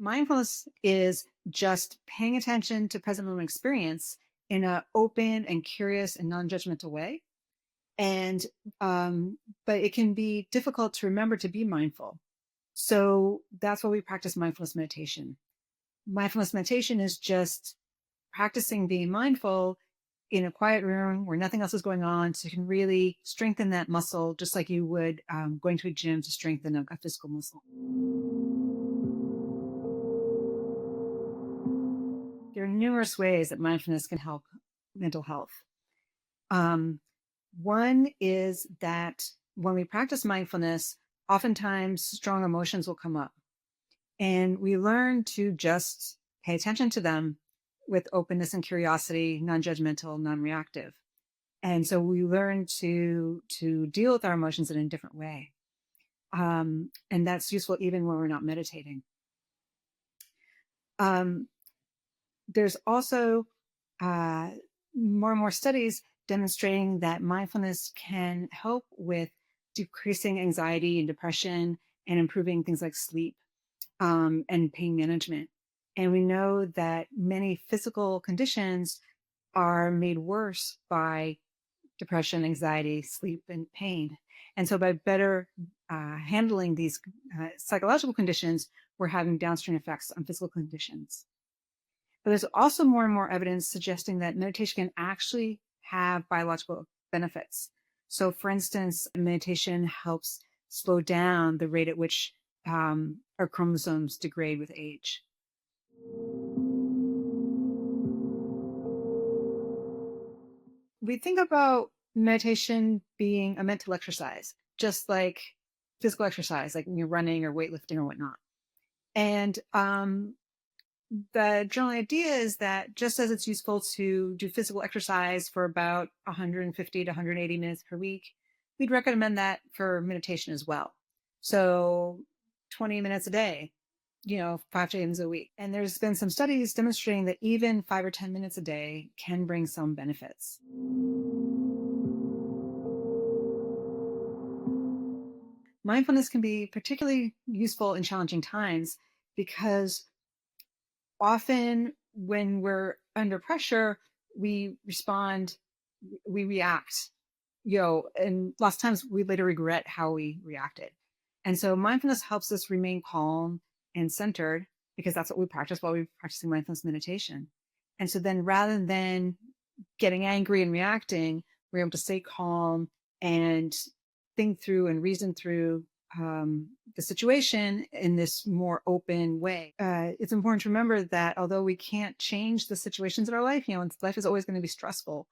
Mindfulness is just paying attention to present moment experience in an open and curious and non-judgmental way. And, but it can be difficult to remember to be mindful. So that's why we practice mindfulness meditation. Mindfulness meditation is just practicing being mindful in a quiet room where nothing else is going on. So you can really strengthen that muscle, just like you would going to a gym to strengthen a physical muscle. There are numerous ways that mindfulness can help mental health. Um, One is that when we practice mindfulness, oftentimes strong emotions will come up and we learn to just pay attention to them with openness and curiosity, non-judgmental, non-reactive. And so we learn to deal with our emotions in a different way. And that's useful even when we're not meditating. Um, there's also uh, more and more studies demonstrating that mindfulness can help with decreasing anxiety and depression and improving things like sleep and pain management. And we know that many physical conditions are made worse by depression, anxiety, sleep, and pain. And so by better handling these psychological conditions, we're having downstream effects on physical conditions. But there's also more and more evidence suggesting that meditation can actually have biological benefits. So, for instance, meditation helps slow down the rate at which our chromosomes degrade with age. We think about meditation being a mental exercise, just like physical exercise, like when you're running or weightlifting or whatnot. And the general idea is that just as it's useful to do physical exercise for about 150 to 180 minutes per week, we'd recommend that for meditation as well. So 20 minutes a day, 5 times a week. And there's been some studies demonstrating that even 5 or 10 minutes a day can bring some benefits. Mindfulness can be particularly useful in challenging times because often when we're under pressure, we respond, we react, and lots of times we later regret how we reacted. And so mindfulness helps us remain calm and centered because that's what we practice while we're practicing mindfulness meditation. And so then rather than getting angry and reacting, we're able to stay calm and think through and reason through the situation in this more open way. It's important to remember that although we can't change the situations in our life, life is always going to be stressful.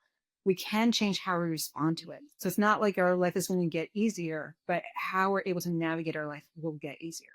We can change how we respond to it. So it's not like our life is going to get easier, but how we're able to navigate our life will get easier.